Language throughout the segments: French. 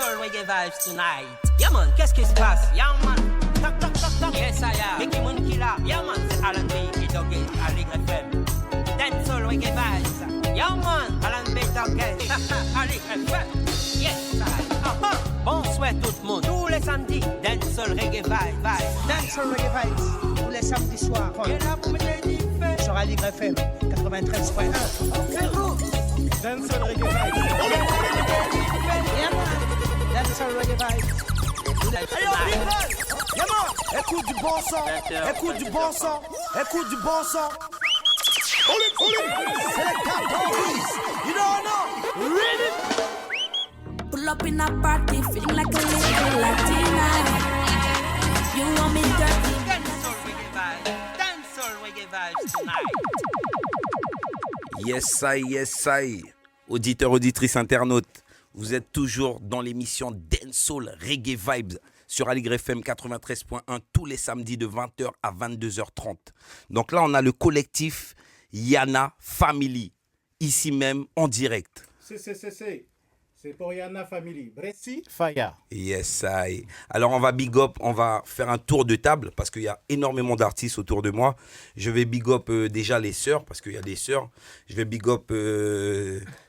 Dancehall reggae vibes tonight. Yeah man, qu'est-ce qui se passe? Yeah man, toc toc toc toc. Yes I am. Mickey Moon Killer. Yeah man, c'est Alan B. et Doggy à Ligue FM. Dancehall reggae vibes. Yeah man, Alan B. Doggy à Ligue FM. Yes I. Bonsoir tout le monde. Tous les samedis, Dancehall reggae vibes. Dancehall reggae vibes. Tous les samedis soirs. Sur la Ligue FM 93.1. C'est vous. Dancehall reggae vibes. Yeah man. Dancehall reggae vibes. Alors, Yaman, écoute du bon son, écoute du bon son, écoute du bon son. C'est le Cowboys, you don't know, really? Pull up in a party, feeling like a little Latina. You want me dirty? Dancehall reggae vibes tonight. Yes, I. Auditeurs, auditrices, internautes, vous êtes toujours dans l'émission Dancehall Reggae Vibes sur Aligre FM 93.1 tous les samedis de 20h à 22h30. Donc là, on a le collectif Yana Family, ici même en direct. C'est pour Yana Family. Bressi, Faya. Yes, I. Alors, on va big up, on va faire un tour de table parce qu'il y a énormément d'artistes autour de moi. Je vais big up déjà les sœurs parce qu'il y a des sœurs. Je vais big up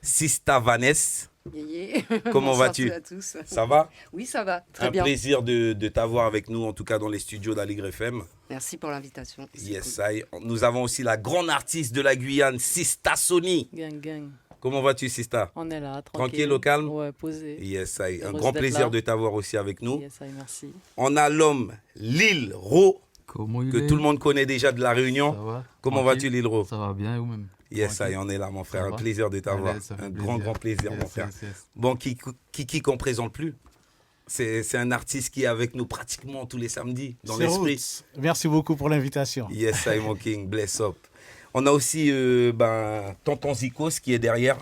Sista Vanessa. Yeah. Comment vas-tu? À tous. Ça va? Oui, ça va. Très Un bien. plaisir de t'avoir avec nous, en tout cas dans les studios d'Aligre FM. Merci pour l'invitation. Yes, I. Nous avons aussi la grande artiste de la Guyane, Sista Sony. Gang. Comment vas-tu, Sista? On est là, Tranquille, au calme? Ouais, posé. Yes, I. Un Heureuse grand d'être plaisir là. de t'avoir aussi avec nous. Yes, I, merci. On a l'homme Lil Ro, Comment il que est? tout le monde connaît déjà de la Réunion. Ça va? Comment Tranquille? vas-tu, Lil Ro? Ça va bien, et vous-même? Yes, Tranquille? I, on est là, mon frère. Ça Un va? plaisir de t'avoir. Allez, ça fait Un plaisir. grand plaisir, Yes, mon frère. yes. Bon, Kiki qu'on présente plus. C'est un artiste qui est avec nous pratiquement tous les samedis, dans C'est l'esprit. Roots. Merci beaucoup pour l'invitation. Yes, I, mon king, bless up. On a aussi Tonton Zikos qui est derrière.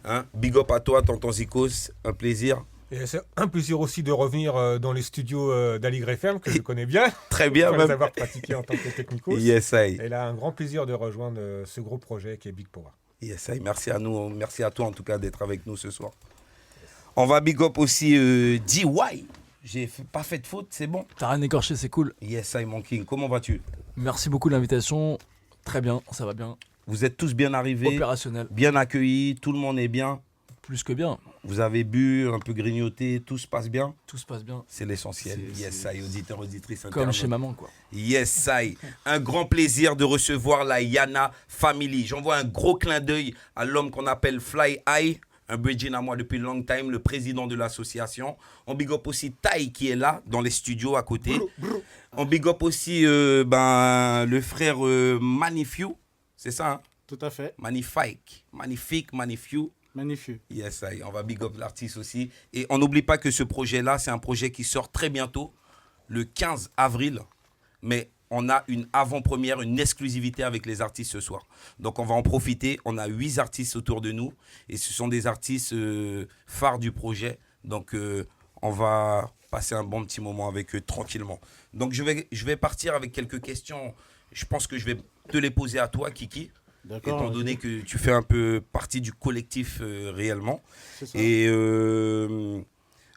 Hein? Big up à toi, Tonton Zikos. Un plaisir. Et c'est un plaisir aussi de revenir dans les studios d'Aligre FM, que je connais bien. Très bien, Pour même. les avoir pratiqués en tant que technicos. Yes, I. Et là, un grand plaisir de rejoindre ce gros projet qui est Big Power. Yes, I. Merci à nous, merci à toi en tout cas d'être avec nous ce soir. On va big up aussi DY. Pas fait de faute, c'est bon. T'as rien écorché, c'est cool. Yes, I, mon king. Comment vas-tu? Merci beaucoup de l'invitation. Très bien, ça va bien. Vous êtes tous bien arrivés, Opérationnel. bien accueillis, tout le monde est bien. Plus que bien. Vous avez bu, un peu grignoté, tout se passe bien. Tout se passe bien. C'est l'essentiel. Yes, I, auditeur, auditrice. Comme internaute. chez maman, quoi. Yes, I. Un grand plaisir de recevoir la Yana Family. J'envoie un gros clin d'œil à l'homme qu'on appelle Fly High, un bridging à moi depuis long time, le président de l'association. On big up aussi Tai qui est là, dans les studios à côté. On big up aussi le frère Manifiu. C'est ça, hein? Tout à fait. Magnifique, Manifiu. Magnifique. Yes, I. On va big up l'artiste aussi. Et on n'oublie pas que ce projet-là, c'est un projet qui sort très bientôt, le 15 avril. Mais on a une avant-première, une exclusivité avec les artistes ce soir. Donc on va en profiter. On a 8 artistes autour de nous. Et ce sont des artistes phares du projet. Donc on va passer un bon petit moment avec eux tranquillement. Donc je vais partir avec quelques questions. Je pense que je vais te les poser à toi, Kiki. D'accord. Étant donné que tu fais un peu partie du collectif réellement. C'est ça. Et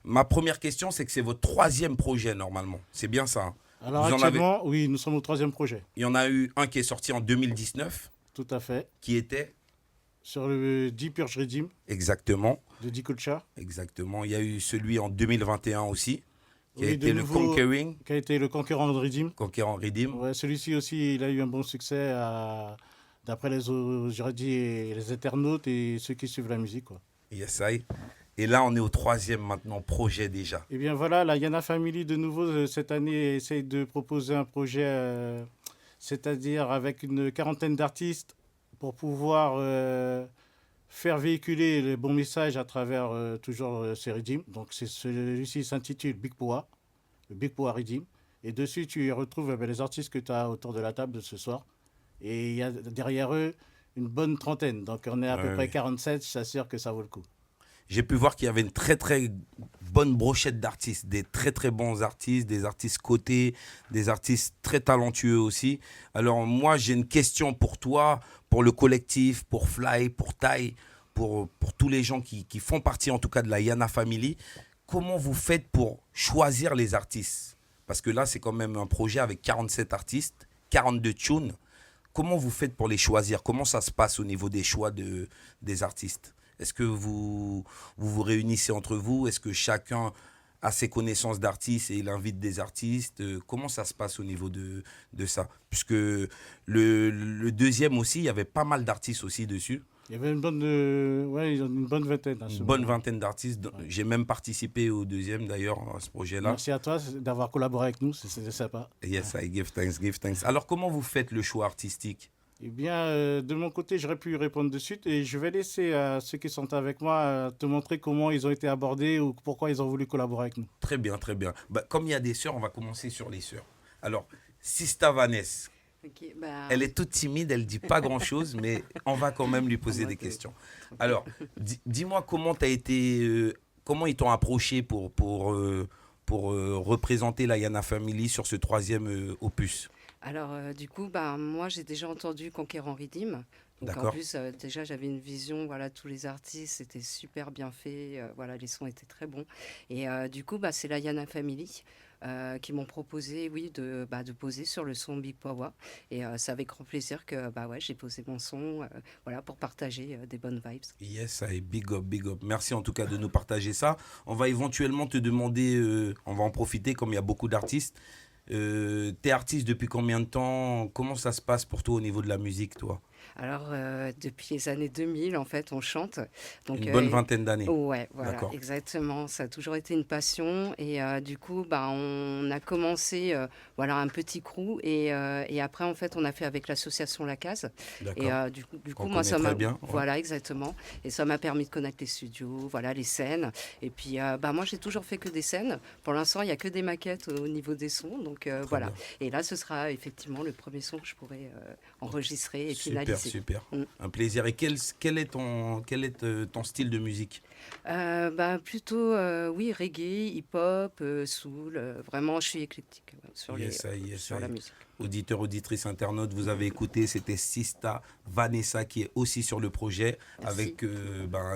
ma première question, c'est que c'est votre 3e projet normalement. C'est bien ça, hein? Alors Vous en actuellement, oui, nous sommes au 3e projet. Il y en a eu un qui est sorti en 2019, Tout à fait. qui était Sur le Deep Purge Redeem exactement. de D-Culture. Exactement. Il y a eu celui en 2021 aussi, qui a Oui, été de le nouveau, Conquering, qui a été le Conquérant de Redeem. Conquérant Redeem. Ouais, celui-ci aussi, il a eu un bon succès d'après j'aurais dit, les internautes et ceux qui suivent la musique, quoi. Yes, I. Et là, on est au 3e maintenant projet déjà. Eh bien voilà, la Yana Family de nouveau cette année essaye de proposer un projet, c'est-à-dire avec une quarantaine d'artistes pour pouvoir faire véhiculer les bons messages à travers toujours ces redeems. Donc celui-ci s'intitule Big Power, le Big Power Redeem. Et dessus, tu y retrouves les artistes que tu as autour de la table de ce soir. Et il y a derrière eux une bonne trentaine. Donc on est à peu près 47, je t'assure que ça vaut le coup. J'ai pu voir qu'il y avait une très très bonne brochette d'artistes, des très très bons artistes, des artistes cotés, des artistes très talentueux aussi. Alors moi j'ai une question pour toi, pour le collectif, pour Fly, pour Tai, pour tous les gens qui font partie en tout cas de la Yana Family. comment vous faites pour choisir les artistes? Parce que là, c'est quand même un projet avec 47 artistes, 42 tunes. Comment vous faites pour les choisir? Comment ça se passe au niveau des choix des artistes? Est-ce que vous réunissez entre vous? Est-ce que chacun a ses connaissances d'artistes et il invite des artistes? Comment ça se passe au niveau de ça? Puisque le deuxième aussi, il y avait pas mal d'artistes aussi dessus. Il y avait une bonne vingtaine. Une bonne vingtaine d'artistes. J'ai même participé au deuxième d'ailleurs à ce projet-là. Merci à toi d'avoir collaboré avec nous, c'était sympa. Yes, I give thanks. Alors comment vous faites le choix artistique? Eh bien, de mon côté, j'aurais pu y répondre de suite et je vais laisser à ceux qui sont avec moi te montrer comment ils ont été abordés ou pourquoi ils ont voulu collaborer avec nous. Très bien, très bien. Bah, comme il y a des sœurs, on va commencer sur les sœurs. Alors, Sista Vanessa, Ok, elle est toute timide, elle ne dit pas grand-chose, mais on va quand même lui poser des questions. Alors, dis-moi comment tu as été, comment ils t'ont approché pour représenter la Yana Family sur ce troisième opus. Alors, du coup, moi, j'ai déjà entendu Conquérant Redeem. Donc, en D'accord. plus, déjà, j'avais une vision, voilà, tous les artistes, c'était super bien fait, voilà, les sons étaient très bons. Et du coup, c'est la Yana Family qui m'ont proposé, oui, de poser sur le son Big Power. Et c'est avec grand plaisir que, ouais, j'ai posé mon son, voilà, pour partager des bonnes vibes. Yes, allez, big up, big up. Merci en tout cas de nous partager ça. On va éventuellement te demander, on va en profiter comme il y a beaucoup d'artistes. T'es artiste depuis combien de temps? Comment ça se passe pour toi au niveau de la musique, toi? Alors, depuis les années 2000, en fait, on chante. Donc, Une bonne vingtaine d'années. Ouais, voilà, D'accord. exactement. Ça a toujours été une passion. Et du coup, on a commencé voilà, un petit crew. Et après, en fait, on a fait avec l'association La Case. D'accord. Et du coup, Qu'on moi, ça connaît m'a. très bien, ouais. Voilà, exactement. Et ça m'a permis de connaître les studios, voilà, les scènes. Et puis, moi, j'ai toujours fait que des scènes. Pour l'instant, il n'y a que des maquettes au niveau des sons. Donc, voilà. bien. Et là, ce sera effectivement le premier son que je pourrai enregistrer et Super, finaliser. super. Mm. Un plaisir. Et quel est ton style de musique? Plutôt, oui, reggae, hip-hop, soul. Vraiment, je suis éclectique sur la musique. Auditeurs, auditrices, internautes, vous avez écouté, c'était Sista Vanessa qui est aussi sur le projet. Merci. Avec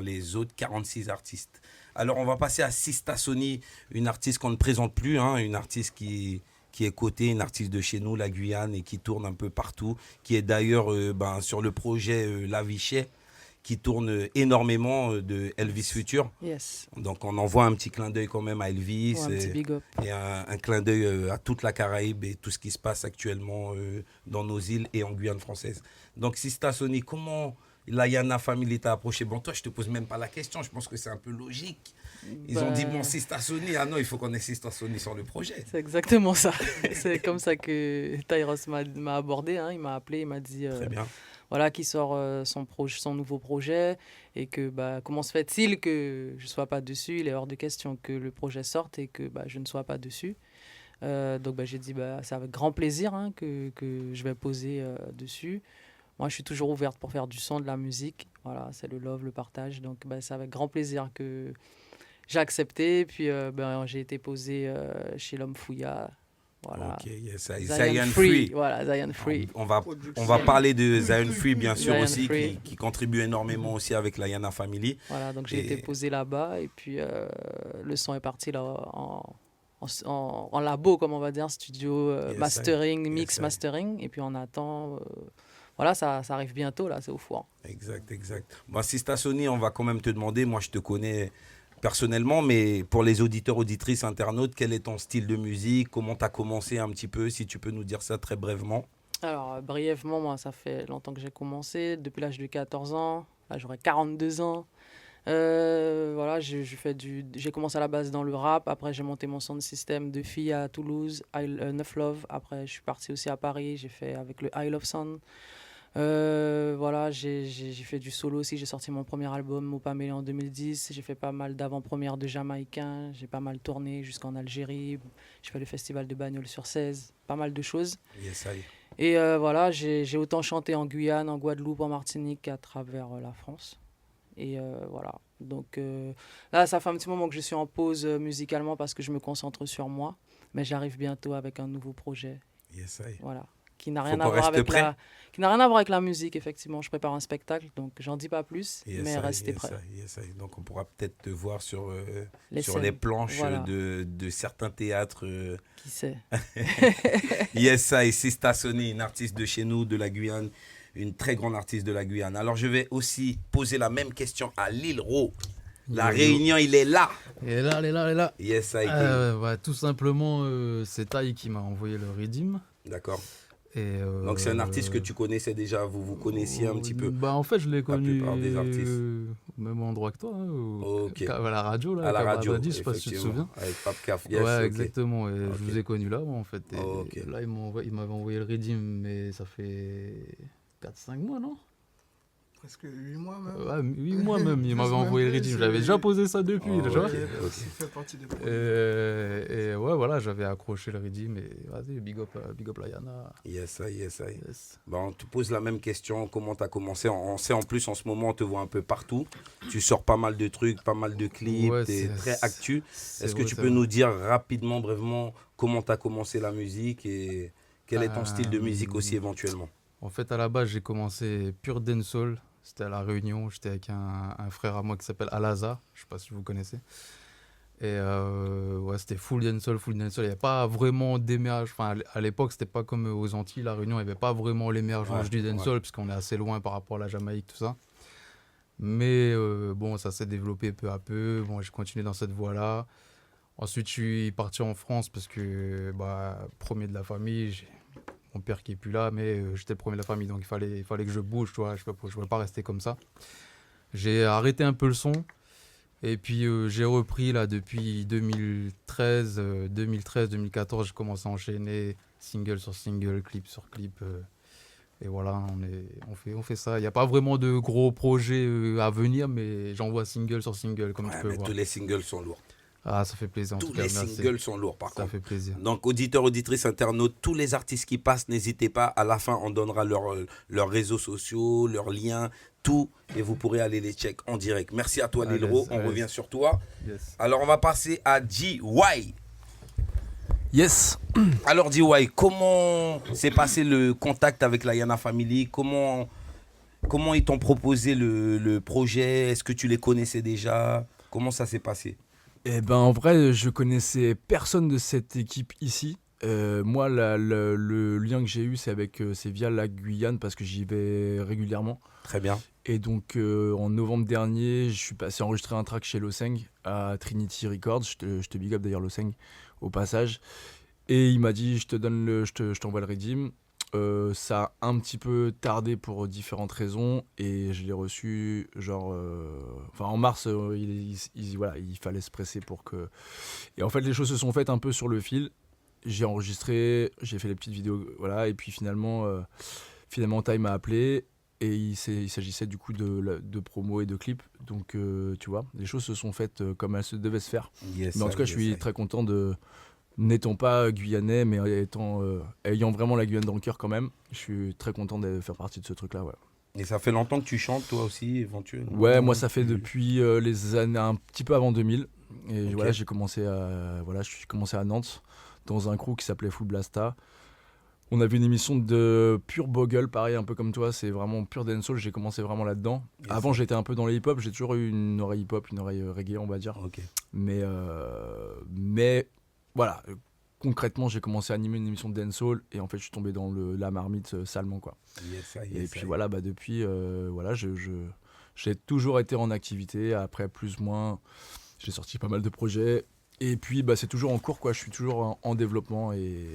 les autres 46 artistes. Alors, on va passer à Sista Sony, une artiste qu'on ne présente plus, hein, une artiste qui est cotée, une artiste de chez nous, la Guyane, et qui tourne un peu partout, qui est d'ailleurs sur le projet La Vichet, qui tourne énormément de Elvis Future. Yes. Donc on envoie un petit clin d'œil quand même à Elvis, Ouais, un petit big up. et un clin d'œil à toute la Caraïbe et tout ce qui se passe actuellement dans nos îles et en Guyane française. Donc Sista Sony, comment la Yana Family t'a approché? Bon, toi, je te pose même pas la question, je pense que c'est un peu logique. Ils ont dit, bon, Sista Sony, ah non, il faut qu'on ait Sista Sony sur le projet. C'est exactement ça. C'est comme ça que Tyros m'a abordé. Hein. Il m'a appelé, il m'a dit Très bien. voilà, qu'il sort son nouveau projet et que comment se fait-il que je ne sois pas dessus? Il est hors de question que le projet sorte et que je ne sois pas dessus. Donc j'ai dit c'est avec grand plaisir hein, que je vais poser dessus. Moi, je suis toujours ouverte pour faire du son, de la musique. Voilà, c'est le love, le partage. Donc c'est avec grand plaisir que j'ai accepté. Puis j'ai été posée chez l'homme Fouilla. Voilà. Ok, yes, Zion Free. Voilà, Zion Free. On va parler de Zion Free, bien sûr, Zion aussi, Free. qui contribue énormément aussi avec la Yana Family. Voilà, donc j'ai été posée là-bas et puis le son est parti là en labo, comme on va dire, studio, mastering, mix, mastering. Et puis on attend, voilà, ça arrive bientôt, là, c'est au four. Exact. Moi, Sista Sony, on va quand même te demander, moi je te connais personnellement, mais pour les auditeurs, auditrices, internautes, quel est ton style de musique? Comment tu as commencé un petit peu? Si tu peux nous dire ça très brièvement. Alors, brièvement, moi, ça fait longtemps que j'ai commencé, depuis l'âge de 14 ans. Là, j'aurai 42 ans. Voilà, j'ai commencé à la base dans le rap. Après, j'ai monté mon sound system de filles à Toulouse, Neuf Love. Après, je suis parti aussi à Paris. J'ai fait avec le I Love Sound. Voilà, j'ai fait du solo aussi. J'ai sorti mon premier album, Mopamélé, en 2010. J'ai fait pas mal d'avant-premières de Jamaïcains. J'ai pas mal tourné jusqu'en Algérie. J'ai fait le festival de Bagnols sur 16. Pas mal de choses. Yes, et voilà, j'ai autant chanté en Guyane, en Guadeloupe, en Martinique qu'à travers la France. Et voilà. Donc là, ça fait un petit moment que je suis en pause musicalement parce que je me concentre sur moi. Mais j'arrive bientôt avec un nouveau projet. Yes, voilà. qui n'a Faut rien qu'on à voir reste avec prêt. qui n'a rien à voir avec la musique, effectivement. Je prépare un spectacle, donc j'en dis pas plus, mais restez prêts. Donc on pourra peut-être te voir sur Les les scènes, planches voilà. de certains théâtres. Qui sait? Et Sista Sony, une artiste de chez nous, de la Guyane, une très grande artiste de la Guyane. Alors je vais aussi poser la même question à Lil Ro. La Réunion, il est là. Il est là. Tout simplement, c'est Taï qui m'a envoyé le Redeem. D'accord. Et, donc c'est un artiste que tu connaissais déjà, vous connaissiez un petit peu. En fait, je l'ai connu plupart des artistes. au même endroit que toi, hein, à la radio. Là, à la radio, je sais pas si tu te souviens. Avec Pape Caf. Exactement. Et je vous ai connu là, moi, en fait. Et là, il m'avait envoyé le Redeem, mais ça fait 4-5 mois, non? Presque 8 mois même. 8 mois même, il m'avait envoyé le Redeem. J'avais déjà posé ça depuis, déjà. Ça fait partie des projets. Et ouais, voilà, j'avais accroché le Redeem et vas-y, big up Layana. Yes. Bon, on te pose la même question, comment tu as commencé? On sait en plus, en ce moment, on te voit un peu partout. Tu sors pas mal de trucs, pas mal de clips, tu es très actu. Est-ce que tu peux nous dire rapidement, brièvement, comment tu as commencé la musique et quel est ton style de musique aussi éventuellement? En fait, à la base, j'ai commencé pure dancehall. C'était à La Réunion, j'étais avec un frère à moi qui s'appelle Alaza, je sais pas si vous connaissez. Et c'était full dancehall. Il n'y avait pas vraiment d'émergence. Enfin, à l'époque, c'était pas comme aux Antilles, La Réunion, il n'y avait pas vraiment l'émergence du dancehall, puisqu'on est assez loin par rapport à la Jamaïque, tout ça. Mais ça s'est développé peu à peu. Bon, j'ai continué dans cette voie-là. Ensuite, je suis parti en France parce que, premier de la famille, j'ai mon père qui est plus là, mais j'étais le premier de la famille, donc il fallait que je bouge, tu vois, je ne pouvais pas rester comme ça. J'ai arrêté un peu le son, et puis j'ai repris là depuis 2013, 2014, j'ai commencé à enchaîner single sur single, clip sur clip, et voilà, on fait ça. Il n'y a pas vraiment de gros projets à venir, mais j'envoie single sur single, comme tu peux voir. Tous les singles sont lourds. Ah, ça fait plaisir. Tous les singles sont lourds, par contre. Ça fait plaisir. Donc, auditeurs, auditrices, internautes, tous les artistes qui passent, n'hésitez pas. À la fin, on donnera leurs réseaux sociaux, leurs liens, tout. Et vous pourrez aller les check en direct. Merci à toi, Lil Ro. On revient sur toi. Yes. Alors, on va passer à GY. Yes. Alors, GY, comment s'est passé le contact avec la Yana Family? Comment ils t'ont proposé le projet? Est-ce que tu les connaissais déjà? Comment ça s'est passé? Eh ben, en vrai, je connaissais personne de cette équipe ici. Moi, le lien que j'ai eu, c'est via la Guyane parce que j'y vais régulièrement. Très bien. Et donc, en novembre dernier, je suis passé enregistrer un track chez Loseng à Trinity Records. Je te big up d'ailleurs Loseng au passage. Et il m'a dit, je t'envoie le Redeem. Ça a un petit peu tardé pour différentes raisons et je l'ai reçu en mars. Il fallait se presser pour que. Et en fait, les choses se sont faites un peu sur le fil. J'ai enregistré, j'ai fait les petites vidéos, voilà. Et puis finalement, Ty m'a appelé et il s'agissait du coup de promo et de clips. Donc tu vois, les choses se sont faites comme elles se devaient se faire. Yes, mais en tout cas, je suis très content n'étant pas guyanais, mais ayant vraiment la Guyane dans le cœur quand même, je suis très content de faire partie de ce truc-là. Ouais. Et ça fait longtemps que tu chantes toi aussi, éventuellement? Ouais, moi ça fait depuis les années, un petit peu avant 2000. Et Okay. voilà, j'ai commencé à Nantes, dans un crew qui s'appelait Full Blasta. On avait une émission de pure bogle, pareil, un peu comme toi, c'est vraiment pure dancehall, j'ai commencé vraiment là-dedans. Yes. Avant, j'étais un peu dans le hip-hop, j'ai toujours eu une oreille hip-hop, une oreille reggae, on va dire. Okay. Mais voilà, concrètement, j'ai commencé à animer une émission de dancehall et en fait, je suis tombé dans la marmite salement, quoi. Et puis voilà, depuis, j'ai toujours été en activité. Après, plus ou moins, j'ai sorti pas mal de projets. Et puis, c'est toujours en cours, quoi. Je suis toujours en développement et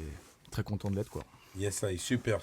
très content de l'être, quoi. Yes, super.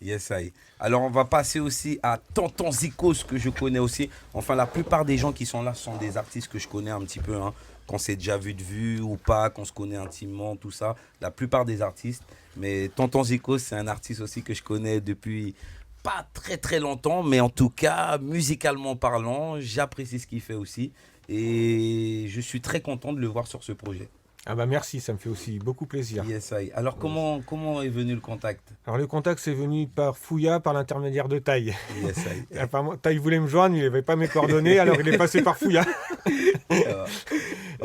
Yes, alors, on va passer aussi à Tonton Zikos, que je connais aussi. Enfin, la plupart des gens qui sont là sont des artistes que je connais un petit peu, hein. Qu'on s'est déjà vu de vue ou pas, qu'on se connaît intimement, tout ça. La plupart des artistes. Mais Tonton Zikos, c'est un artiste aussi que je connais depuis pas très très longtemps. Mais en tout cas, musicalement parlant, j'apprécie ce qu'il fait aussi. Et je suis très content de le voir sur ce projet. Ah bah merci, ça me fait aussi beaucoup plaisir. Yes, alors comment est venu le contact? Alors le contact c'est venu par Fouya, par l'intermédiaire de Taï. Yes, apparemment Taï voulait me joindre, il n'avait pas mes coordonnées, alors il est passé par Fouya.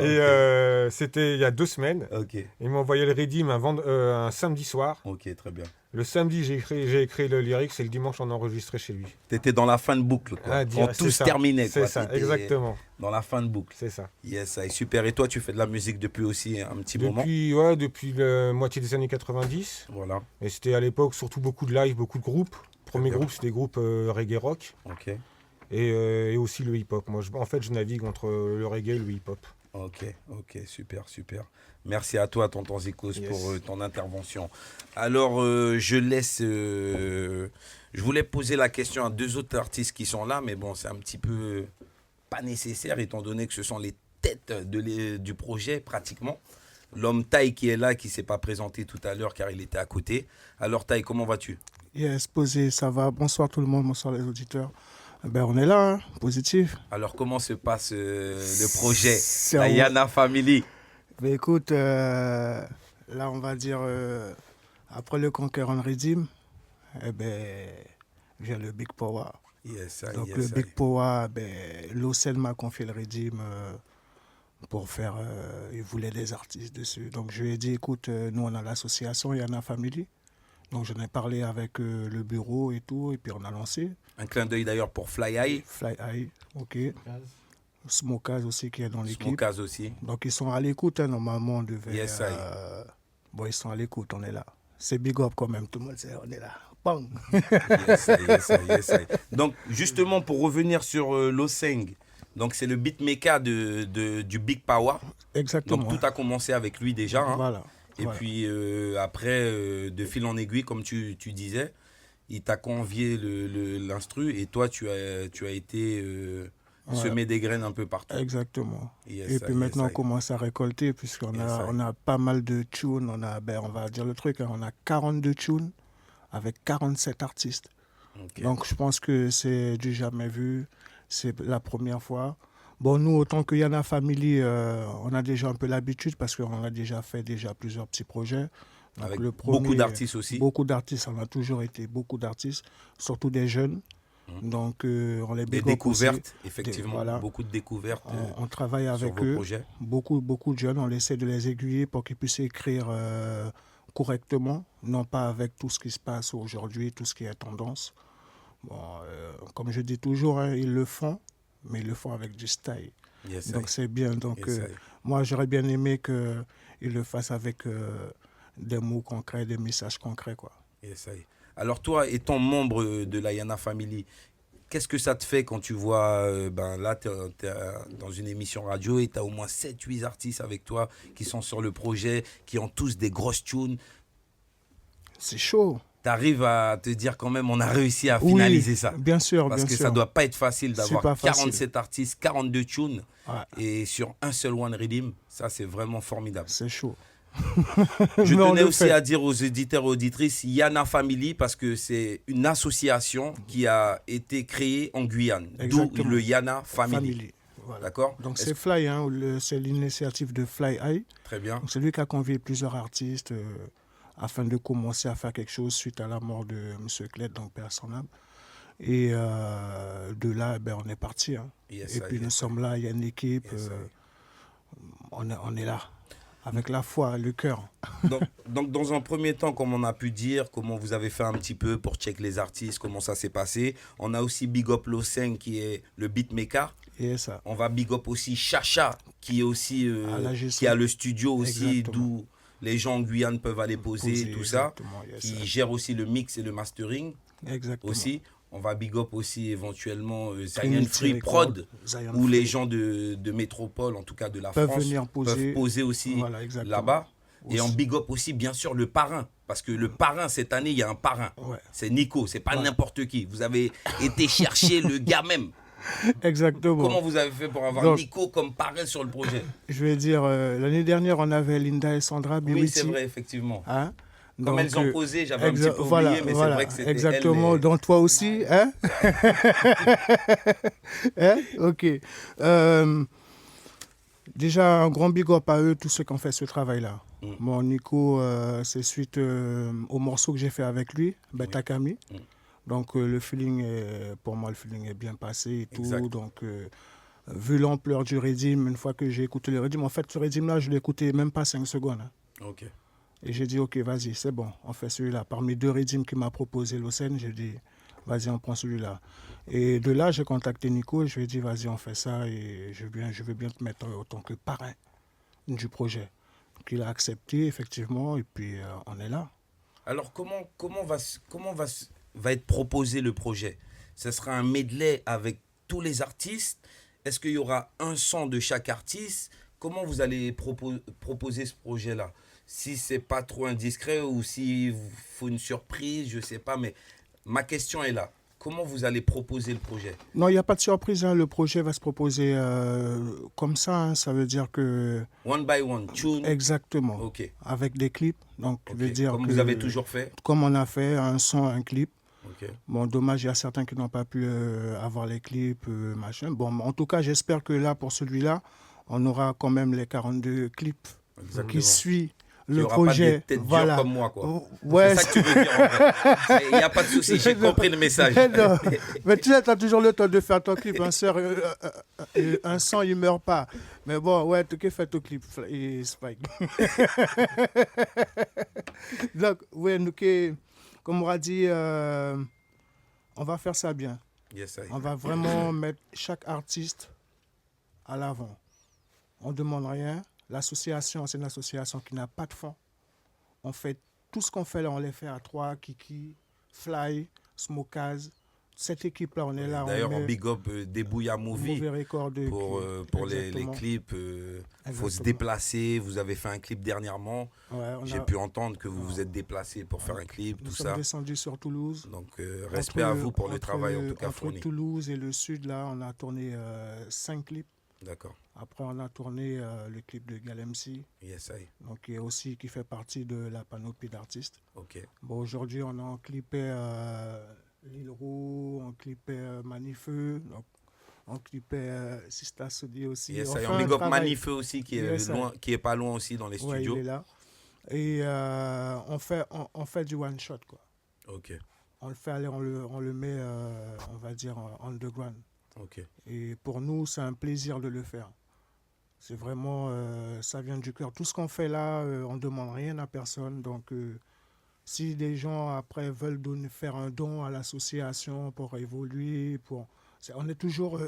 Et c'était il y a 2 semaines. Okay. Il m'a envoyé le Redeem un samedi soir. Ok, très bien. Le samedi, j'ai écrit le lyrics et le dimanche, on a enregistré chez lui. Tu étais dans la fin de boucle, quoi. Quand tout se terminait. C'est ça, exactement. Dans la fin de boucle. C'est ça. Yes, ça est super. Et toi, tu fais de la musique depuis aussi un petit moment? Ouais, depuis la moitié des années 90. Voilà. Et c'était à l'époque surtout beaucoup de live, beaucoup de groupes. Premier groupe, c'était des groupes reggae rock. Ok. Et aussi le hip-hop. Moi, en fait, je navigue entre le reggae et le hip-hop. Ok, super. Merci à toi, tonton Zikos, pour ton intervention. Alors, je voulais poser la question à 2 autres artistes qui sont là, mais bon, c'est un petit peu pas nécessaire, étant donné que ce sont les têtes du projet, pratiquement. L'homme Taï qui est là, qui ne s'est pas présenté tout à l'heure, car il était à côté. Alors, Taï, comment vas-tu? Yes, posé, ça va. Bonsoir tout le monde, bonsoir les auditeurs. Ben, on est là, hein, positif. Alors, comment se passe le projet, la Yana Family? Ben, écoute, là, on va dire, après le Conquerant Redeem, vient le Big Power. Donc, le Big Power, Locen m'a confié le Redeem pour faire, il voulait des artistes dessus. Donc, je lui ai dit, écoute, nous, on a l'association Yana Family. Donc, j'en ai parlé avec le bureau et tout, et puis on a lancé. Un clin d'œil d'ailleurs pour Fly High. Fly High, ok. Smokaz aussi qui est dans l'équipe. Smokaz aussi. Donc, ils sont à l'écoute, hein, normalement, on devait... bon, ils sont à l'écoute, on est là. C'est big up quand même, tout le monde sait, on est là. Bang. Yes. Donc, justement, pour revenir sur Loseng, donc c'est le beatmaker du Big Power. Exactement. Donc, tout a commencé avec lui déjà. Hein. Voilà. Et puis après, de fil en aiguille, comme tu disais, il t'a convié l'instru et toi, tu as été semer des graines un peu partout. Exactement. Et puis maintenant, on commence à récolter puisqu'on a pas mal de tunes. On va dire le truc, hein, on a 42 tunes avec 47 artistes. Okay. Donc, je pense que c'est du jamais vu. C'est la première fois. Bon, nous, autant que Yana Family, on a déjà un peu l'habitude parce qu'on a déjà fait plusieurs petits projets. Donc, avec beaucoup d'artistes aussi. Beaucoup d'artistes, on a toujours été beaucoup d'artistes, surtout des jeunes. Donc, on les des découvertes, effectivement, voilà. Beaucoup de découvertes. On travaille avec eux, beaucoup de jeunes, on essaie de les aiguiller pour qu'ils puissent écrire correctement, non pas avec tout ce qui se passe aujourd'hui, tout ce qui est tendance. Bon, comme je dis toujours, hein, ils le font. Mais ils le font avec du style. Donc c'est bien. Donc moi, j'aurais bien aimé qu'ils le fassent avec des mots concrets, des messages concrets, quoi. Alors toi, étant membre de la Yana Family, qu'est-ce que ça te fait quand tu vois, là, tu es dans une émission radio et tu as au moins 7-8 artistes avec toi qui sont sur le projet, qui ont tous des grosses tunes? C'est chaud. Tu arrives à te dire quand même, on a réussi à finaliser ça. Bien sûr, parce que ça ne doit pas être facile d'avoir 47 artistes, 42 tunes et sur un seul One Redeem. Ça, c'est vraiment formidable. C'est chaud. Je tenais aussi à dire aux éditeurs et auditrices, Yana Family, parce que c'est une association qui a été créée en Guyane. D'où le Yana Family. Voilà. D'accord. Donc c'est Fly, hein, c'est l'initiative de Fly High. Très bien. C'est lui qui a convié plusieurs artistes afin de commencer à faire quelque chose suite à la mort de M. Klett, donc père son âme. Et de là, on est parti. Hein. Et puis nous sommes là, il y a une équipe, on est là, avec la foi, le cœur. Donc dans un premier temps, comme on a pu dire, comment vous avez fait un petit peu pour check les artistes, comment ça s'est passé. On a aussi Big Up Loseng qui est le beatmaker. On va Big Up aussi Chacha qui est aussi qui a le studio aussi, d'où les gens en Guyane peuvent aller poser tout ça, qui gère aussi le mix et le mastering. Aussi. On va big up aussi éventuellement Zion Free Prod, où les gens de métropole, en tout cas de la France, peuvent poser aussi là-bas. Et on big up aussi, bien sûr, le parrain. Parce que le parrain, cette année, il y a un parrain. C'est Nico, c'est pas n'importe qui. Vous avez été chercher le gars même. Exactement. Comment vous avez fait pour avoir Nico comme parrain sur le projet? Je vais dire, l'année dernière, on avait Linda et Sandra Biwiti. Oui, c'est vrai, effectivement. Hein? Comme elles ont posé, j'avais un petit peu oublié, mais c'est vrai que c'était exactement, elles, donc toi aussi, hein? Ok. Déjà, un grand big up à eux, tous ceux qui ont fait ce travail-là. Mon Nico, c'est suite au morceau que j'ai fait avec lui, Betakami. Donc, pour moi, le feeling est bien passé et tout. Donc, vu l'ampleur du Redeem, une fois que j'ai écouté le Redeem, en fait, ce Redeem-là, je l'ai écouté même pas 5 secondes. Hein. Et j'ai dit, OK, vas-y, c'est bon, on fait celui-là. Parmi 2 rythmes qu'il m'a proposé Loseng, j'ai dit, vas-y, on prend celui-là. Et de là, j'ai contacté Nico et je lui ai dit, vas-y, on fait ça et je veux bien te mettre en tant que parrain du projet. Donc, il a accepté, effectivement, et puis on est là. Alors, comment va être proposé le projet? Ce sera un medley avec tous les artistes? Est-ce qu'il y aura un son de chaque artiste? Comment vous allez proposer ce projet-là? Si c'est pas trop indiscret ou s'il faut une surprise, je sais pas, mais ma question est là. Comment vous allez proposer le projet? Non, il n'y a pas de surprise. Hein. Le projet va se proposer comme ça. Hein. Ça veut dire que... One by one, tune. Exactement. Ok. Avec des clips. Donc, veut dire comme que, vous avez toujours fait? Comme on a fait, un son, un clip. Ok. Bon, dommage, il y a certains qui n'ont pas pu avoir les clips, machin. Bon, en tout cas, j'espère que là, pour celui-là, on aura quand même les 42 clips qui suivent le projet. Pas des têtes voilà. dures comme moi, quoi. Ouais. C'est ça que tu veux dire, en fait. Il n'y a pas de souci, j'ai compris le message. Mais tu sais, tu as toujours le temps de faire ton clip. Un son, il ne meurt pas. Mais bon, ouais, tu fais ton clip. Et Spike. Donc, ouais, nous, comme on a dit, on va faire ça bien. Yes, on va vraiment mettre chaque artiste à l'avant. On ne demande rien. L'association, c'est une association qui n'a pas de fonds. On fait tout ce qu'on fait là, on les fait à 3, Kiki, Fly, Smokaz. Cette équipe-là, on est là. D'ailleurs, on big up Debouya Movie pour les clips. Il faut se déplacer. Vous avez fait un clip dernièrement. Ouais, j'ai pu entendre que vous vous êtes déplacé pour faire un clip, tout ça. Nous sommes descendus sur Toulouse. Donc, respect à vous pour le travail, en tout cas, fourni. Entre Toulouse et le sud, là, on a tourné 5 clips. D'accord. Après, on a tourné le clip de Galemsi. Yes, donc, qui fait partie de la panoplie d'artistes. Ok. Bon, aujourd'hui, on a clippé Lil Roux, on clippait Manifeu, donc on clippait Sista Sodi aussi. Yes, on big up Manifeu aussi, qui est pas loin aussi dans les studios. Il est là. Et on fait du one shot, quoi. Ok. On le fait aller, on le met, on va dire, underground. Ok. Et pour nous, c'est un plaisir de le faire. C'est vraiment, ça vient du cœur. Tout ce qu'on fait là, on ne demande rien à personne. Donc, si des gens après veulent faire un don à l'association pour évoluer, on est toujours,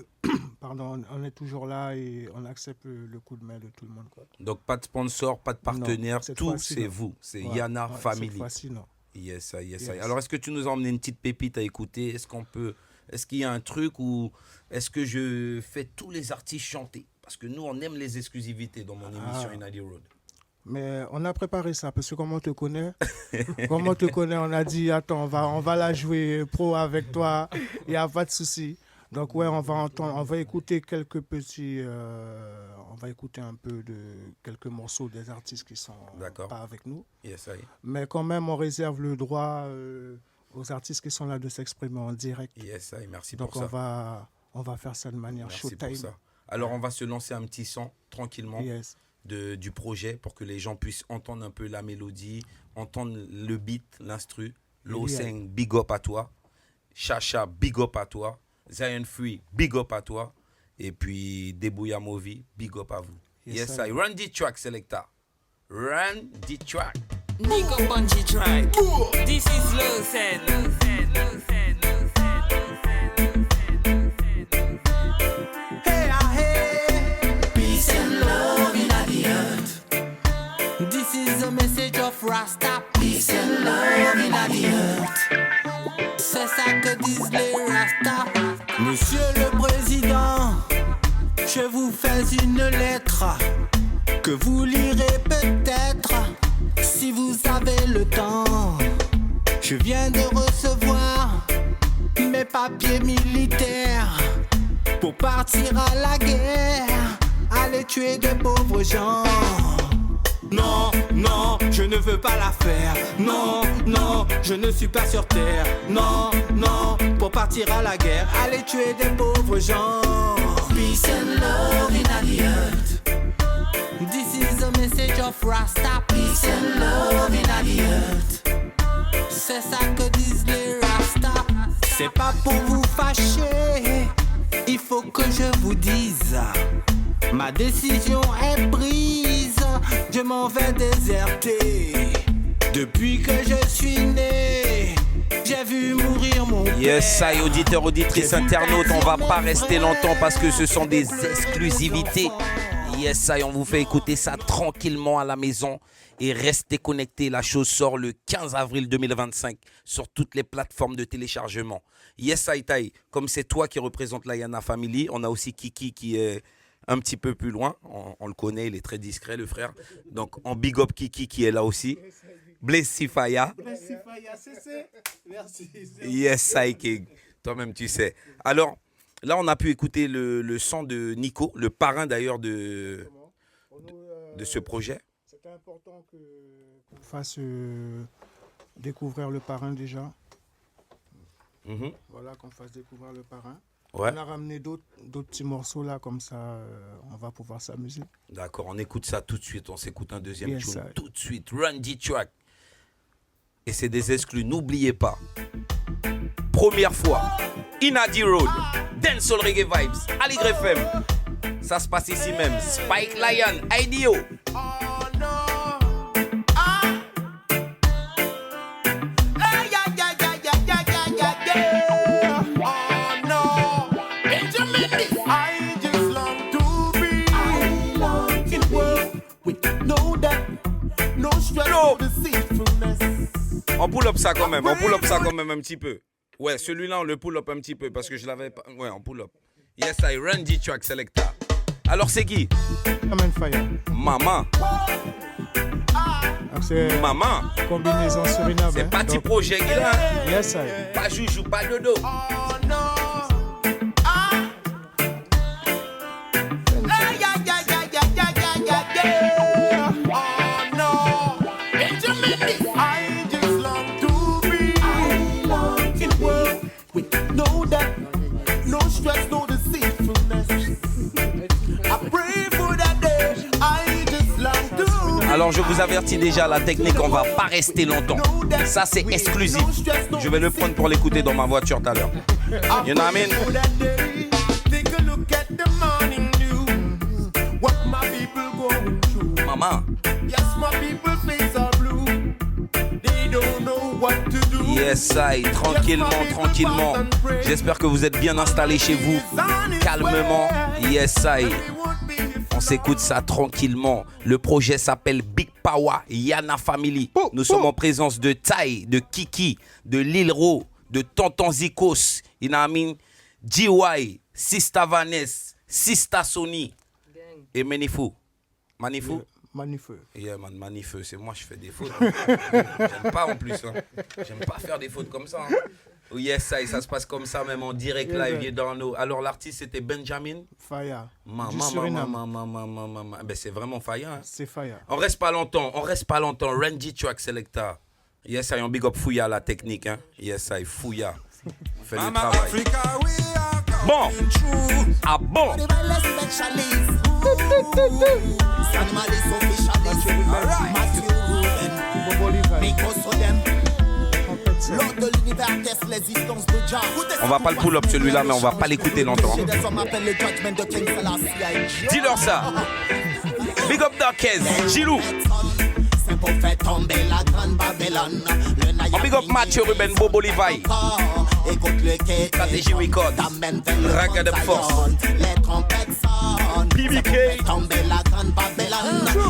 on est toujours là et on accepte le coup de main de tout le monde, quoi. Donc, pas de sponsor, pas de partenaire, non, tout c'est vous. C'est Yana Family. Cette fois-ci, non. Yes. Alors, est-ce que tu nous as emmené une petite pépite à écouter? Est-ce qu'il y a un truc où est-ce que je fais tous les artistes chanter? Parce que nous, on aime les exclusivités dans mon émission Inadi Road. Mais on a préparé ça parce que comme on te connaît, on a dit, attends, on va la jouer pro avec toi, il n'y a pas de souci. Donc ouais, on va écouter quelques petits, on va écouter un peu de quelques morceaux des artistes qui sont pas avec nous. Yes, mais quand même, on réserve le droit aux artistes qui sont là de s'exprimer en direct. Yes, merci donc pour ça. Donc on va faire ça de manière showtime. Alors on va se lancer un petit son tranquillement du projet pour que les gens puissent entendre un peu la mélodie, entendre le beat, l'instru. Loseng, big up à toi. Chacha, big up à toi. Zion Free, big up à toi. Et puis Debouya Movie, big up à vous. Yes, I run the track, selector. Run the track. Big up on the track. This is Loseng. Peace and love in the earth. This is a message of Rasta. Peace and love in the earth. C'est ça que disent les Rasta. Monsieur le Président, je vous fais une lettre que vous lirez peut-être si vous avez le temps. Je viens de recevoir mes papiers militaires pour partir à la guerre, aller tuer des pauvres gens. Non, non, je ne veux pas la faire. Non, non, je ne suis pas sur terre. Non, non, pour partir à la guerre, aller tuer des pauvres gens. Peace and love in the earth. This is a message of Rasta. Peace and love in the earth. C'est ça que disent les Rasta. C'est pas pour vous fâcher, il faut que je vous dise. Ma décision est prise, je m'en vais déserter. Depuis que je suis né, j'ai vu mourir mon père. Yes, ça, auditeurs, auditrices, internautes, on va pas rester longtemps parce que ce sont des exclusivités. Yes, ça, on vous fait écouter ça tranquillement à la maison et restez connectés. La chose sort le 15 avril 2025 sur toutes les plateformes de téléchargement. Yes, Aïtaï, comme c'est toi qui représente la Yana Family, on a aussi Kiki qui est un petit peu plus loin. On le connaît, il est très discret, le frère. Donc, on big up Kiki qui est là aussi. Blessifaya. Merci. Yes, Sai King. Toi-même, tu sais. Alors, là, on a pu écouter le son de Nico, le parrain d'ailleurs de ce projet. C'était important qu'on fasse découvrir le parrain déjà. Voilà, qu'on fasse découvrir le parrain. Ouais. On a ramené d'autres petits morceaux là, comme ça, on va pouvoir s'amuser. D'accord, on écoute ça tout de suite. On s'écoute un deuxième Yes, tune I. tout de suite. Randy Track. Et c'est des exclus, n'oubliez pas. Première fois, Inadi Road, Dancehall Reggae Vibes, Aligre FM. Ça se passe ici même. Spike Lion, IDO. On pull up ça quand même, un petit peu. Ouais, celui-là on le pull up un petit peu parce que je l'avais pas. Ouais, on pull up. Yes, I Randy Track Selecta. Alors c'est qui? Maman. C'est Maman. Combinaison Suriname. C'est pas petit projet qui là. Yes, I. Pas joujou, pas dodo. Alors je vous avertis déjà, la technique, on va pas rester longtemps. Ça c'est exclusif. Je vais le prendre pour l'écouter dans ma voiture tout à l'heure. You know what I mean? Maman. Yes, I, tranquillement. J'espère que vous êtes bien installés chez vous. Calmement. Yes, I. On s'écoute ça tranquillement. Le projet s'appelle Big Power Yana Family. Nous sommes en présence de Tai, de Kiki, de Lil Ro, de Tonton Zikos, you know what I mean? GY, Sista Vanessa, Sista Sony et Manifou. Manifou? Manifeu. Yeah, man, Manifeu, c'est moi, je fais des fautes. J'aime pas en plus. Hein. J'aime pas faire des fautes comme ça. Hein. Oh, yes, ça se passe comme ça, même en direct live dans nos. Alors, l'artiste, c'était Benjamin Faya. Ben, c'est vraiment Faya. Hein. C'est Faya. On reste pas longtemps. Randy Track Selecta. Yes, I, on big up Fouya, la technique. Hein. Yes, I, Fouya. On fait le travail. Bon. Ah bon. On va pas le pull-up celui-là, mais on va pas l'écouter longtemps. Dis-leur ça. Big up Darkez, Gilou. On big up Mathieu Ruben, Bobo Levi. Stratégie Record. Raga de Force. BBK.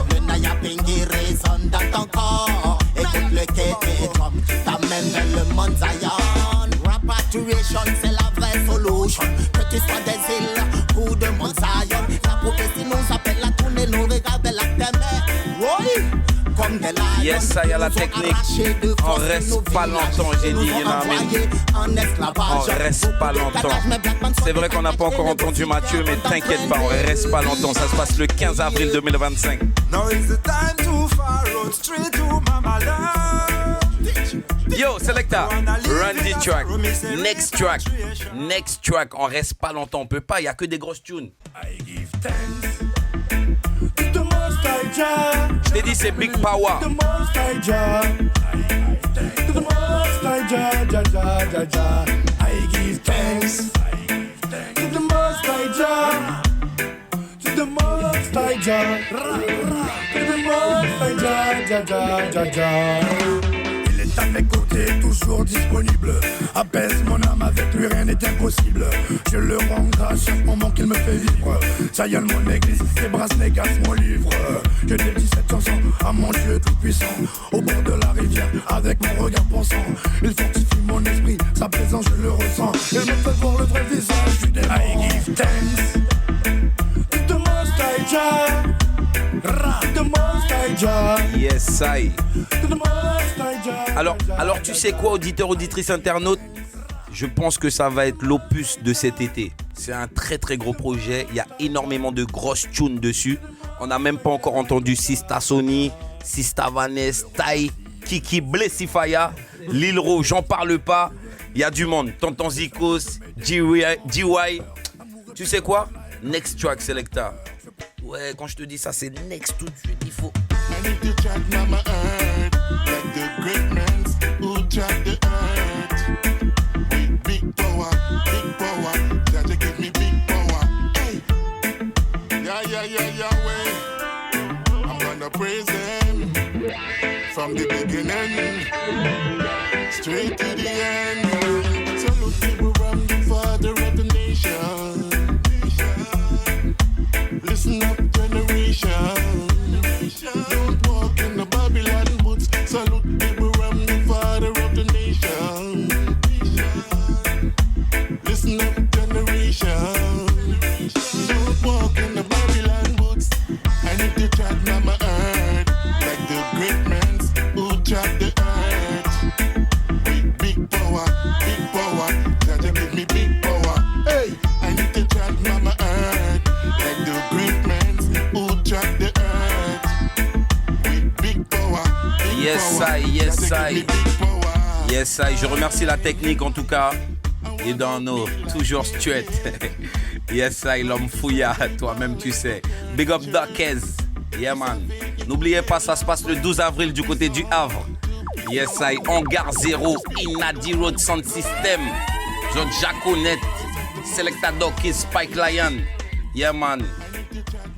Le Naya Pingi résonne dans ton corps. Écoute le kéké drum qui t'amène vers le monde Zion. Repatriation, c'est la vraie solution. Que tu sois des îles ou de Mont Zion. La prophétie nous appelle à tourner, nous regarder la terre. Oui! Yes, ça y a la technique. On reste pas longtemps, j'ai dit. On reste pas longtemps. C'est vrai qu'on n'a pas encore entendu Mathieu, mais t'inquiète pas, on reste pas longtemps. Ça se passe le 15 avril 2025. Yo, Selecta, Randy Track, next track, on reste pas longtemps, on peut pas, il y a que des grosses tunes. Je t'ai dit c'est Big Power. I give thanks to the Most High Jah, to the Most Most High Jah, to the Most High Jah. Il est à mes côtés, toujours disponible. Apaise mon âme, avec lui rien n'est impossible. Je le rends grâce chaque moment qu'il me fait vivre. Zion mon église, ses brasses négas mon livre. Je dédie cette chanson à mon Dieu tout puissant. Au bord de la rivière, avec mon regard pensant. Il fortifie mon esprit, sa présence je le ressens. Il me fait voir le vrai visage du démon. I give thanks to the Most High Jah. The Most High Jah. Yes, I. To the Most High Jah. Alors tu sais quoi, auditeurs, auditrices, internautes? Je pense que ça va être l'opus de cet été. C'est un très très gros projet. Il y a énormément de grosses tunes dessus. On n'a même pas encore entendu Sista Sony, Sista Vanessa, Tai, Kiki, Blessifaya, Lil Ro, j'en parle pas. Il y a du monde. Tonton Zikos, GY. Tu sais quoi? Next track selecta. Ouais, quand je te dis ça, c'est next tout de suite. Il faut. I need to track Mama Earth, like the great men who track the earth. With big power, Jah give me big power. Hey, yeah, way. I'm gonna praise Him from the beginning straight to the end. Salute people from the Father of the nation. Listen up, generation. Don't walk in the Babylon boots. Salute Abraham, the father of the nation. Listen up, generation. Don't walk in the Babylon boots. I need to track Mama Earth, like the great men who track the earth. With big power, Jah give me big power. Hey, I need to track Mama Earth, like the great men who track the earth. Yes, I. Je remercie la technique en tout cas. Et dans nos toujours straight. Yes, I, l'homme fouilla. Toi-même, tu sais. Big up Duckez. Yeah, man. N'oubliez pas, ça se passe le 12 avril du côté du Havre. Yes, I. Hangar 0. Inadi Road Sound System. John Jaconet. Selecta Duckez. Spike Lion. Yeah, man.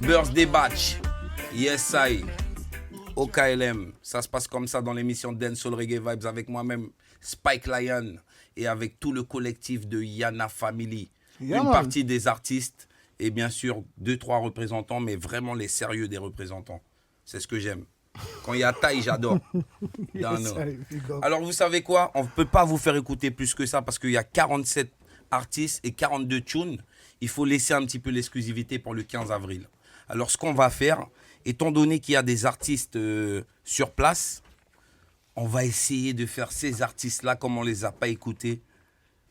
Birthday Batch. Yes, I. Au KLM, ça se passe comme ça dans l'émission Dancehall Reggae Vibes avec moi-même, Spike Lion, et avec tout le collectif de Yana Family. Yeah, une man. partie des artistes et bien sûr 2-3 représentants, mais vraiment les sérieux des représentants. C'est ce que j'aime. Quand il y a taille, j'adore. Yes, big up. Alors vous savez quoi? On ne peut pas vous faire écouter plus que ça parce qu'il y a 47 artistes et 42 tunes. Il faut laisser un petit peu l'exclusivité pour le 15 avril. Alors ce qu'on va faire, étant donné qu'il y a des artistes sur place, on va essayer de faire ces artistes-là, comme on ne les a pas écoutés,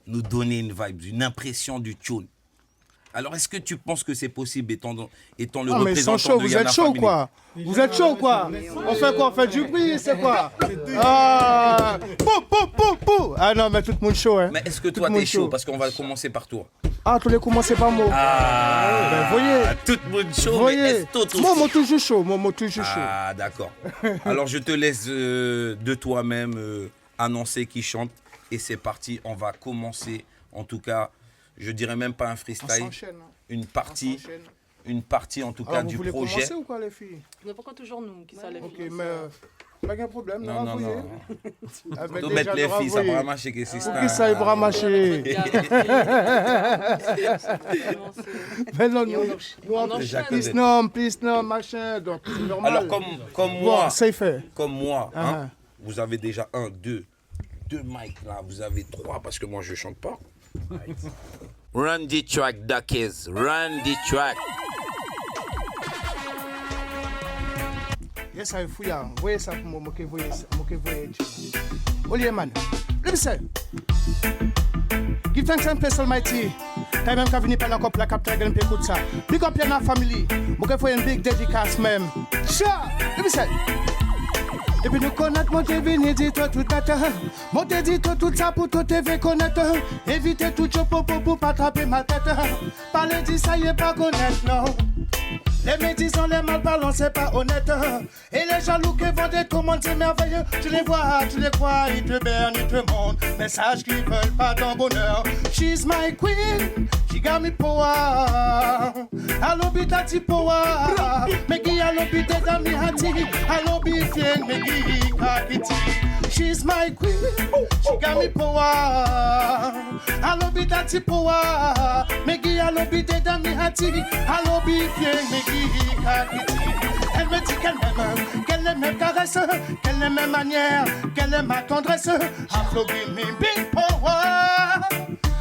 nous donner une vibe, une impression du tune. Alors, est-ce que tu penses que c'est possible, étant le représentant mais ils sont chauds, de vous Yana êtes chaud Family? quoi? Vous êtes chaud quoi? On fait quoi? On fait du bruit, c'est quoi? Ah, pou. Ah non, mais tout le monde chaud, hein. Mais est-ce que toi, t'es chaud? Parce qu'on va commencer par toi. Ah, tous les commencez par moi. Ben, voyez. Tout le monde chaud, Voyez. mais est-ce tout Moi, toujours chaud. Moi, toujours chaud. Ah, d'accord. Alors, je te laisse de toi-même annoncer qui chante. Et c'est parti, on va commencer. En tout cas, je dirais même pas un freestyle. Une partie en tout cas du projet. Vous voulez commencer ou quoi, les filles? Non, pourquoi toujours nous qui ça les Ok, mais pas de problème. Non. Avec Tu des mettre les gens filles, ça renvoyés. va marcher que c'est ça. Qui ça, il va marcher? Mais non, please, non, machin. Donc, c'est normal. Alors, comme moi, Bon, c'est fait. Comme moi, hein, vous avez déjà deux mics là, vous avez 3 parce que moi je chante pas. Run the track, Duckez. Run the track. Yes, I feel ya. Voyez ça pour moi, voyez ça. Olivier man, let me say. Give thanks and praise Almighty. Quand même, quand venu par la couple, la capteur, elle écoute ça. Big up Yana Family. Moi, faut une big dédicace même. Sure, let me say. Depuis nous connaître, mon venu dit toi tout matin. Mon dit toi tout ça pour tout TV connaître. Éviter tout job pour pas attraper ma tête. Parler dit ça y est pas connaître, non. Les médisants, les malparlants, c'est pas honnête. Et les jaloux qui vendent tout le monde, c'est merveilleux. Tu les vois, tu les crois, ils te bernent, ils te montrent. Message qu'ils veulent pas ton bonheur. She's my queen, she got me power. I love it at the power. Megi I love it at me hati. I love it yen megi kakiti. She's my queen. She got me power. I love it at the power. Megi I love it at me hati. I love it yen megi kakiti. Elle me dit qu'elle aime mes caresses, qu'elle aime mes manières, qu'elle aime ma tendresse. Afro give me big power,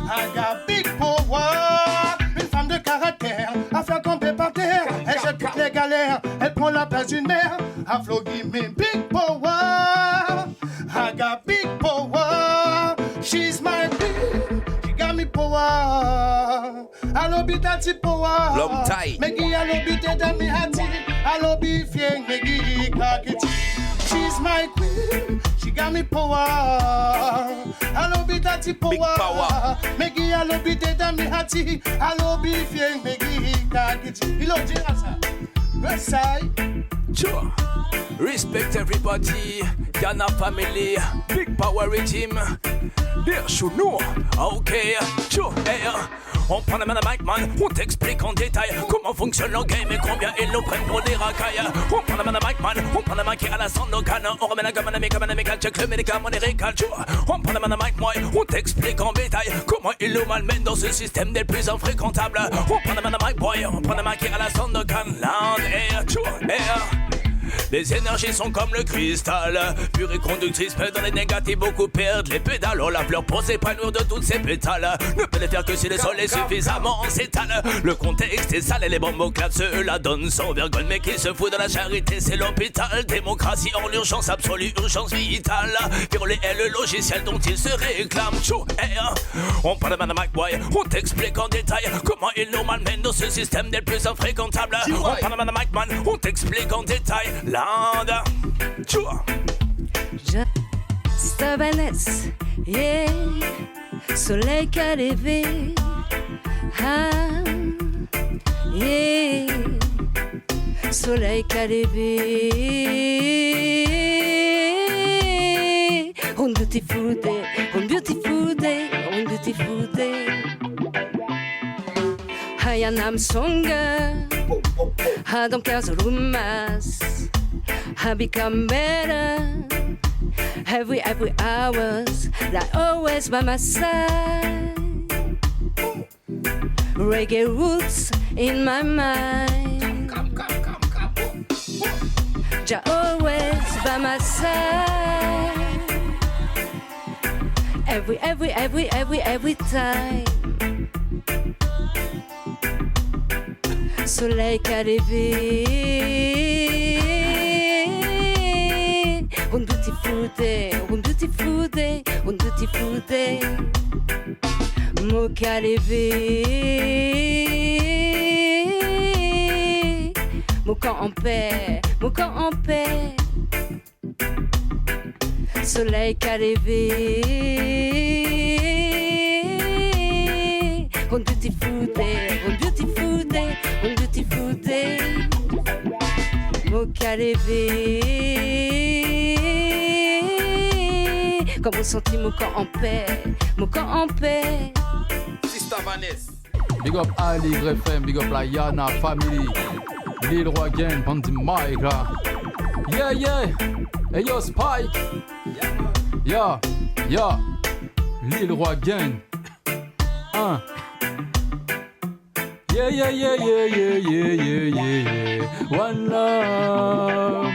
I got big power. Une femme de caractère, à faire tomber par terre. Elle jette toutes les galères, elle prend la place d'une mère. Afro give me big power, I got big power. She's my queen, she got me power. I love it at the power. L'homme taille. Megi I love it at me hati. I love it fieng megi kakiti. She's my queen, she got me power. I love it at the power. Big power. Megi I love it at me hati. I love it fieng megi kakiti. Il a dit ça. Westside. Sure. Respect everybody, Ghana family, big power regime. There should know, ok, sure, hey, on prend la main à Mike Man, on t'explique en détail comment fonctionne le game et combien ils nous prennent pour des racailles. On prend la main à Mike Man, on prend la main qui est à la Sandokan, on remet la gomme à comme un amical, check le médicament lyrical, sure. On prend la main à Mike Moy, on t'explique en détail comment ils nous malmènent dans ce système des plus infréquentables. On prend la main à Mike Boy, on prend la main qui est à la Sandokan, land air, sure, air. Les énergies sont comme le cristal, pure et conductrice, mais dans les négatifs beaucoup perdent les pédales. On la fleur pour s'épanouir de toutes ses pétales. Ne peut les faire que si le sol est suffisamment s'étale. Le contexte est sale et les bombes clats se la donnent sans vergogne. Mais qui se fout de la charité, c'est l'hôpital. Démocratie en urgence absolue, urgence vitale. Violer est le logiciel dont il se réclame. Chou, on parle de Mike Boy, on t'explique en détail comment il nous malmène dans ce système des plus infréquentables. On parle de Mike Man, on t'explique en détail. Land, chua. Stubbornness, yeah. Soleil qu'a levé, ah, yeah. Soleil qu'a levé. On beautiful day, on beautiful day, on beautiful day. I am stronger. I don't care the rumors. I become better every hours, like always by my side. Reggae roots in my mind. Just always by my side. Every time. Soleil qu'a levé. One beautiful day, one beautiful day, one beautiful day. Mo qu'a levé. Mon camp en paix, mon camp en paix. Soleil qu'a levé. One beautiful day, one beautiful day, one beautiful day. Mo qu'a levé. Comme on sentit mon camp en paix, mon camp en paix. Sista Vanessa. Big up Ali FM, big up la Yana family. Lil Roi Gang, Panty Mike là. Yeah, yeah. Hey yo Spike. Yeah, yeah. Lil Roi Gang. Yeah, yeah, yeah, yeah, yeah, yeah, yeah, yeah. One love.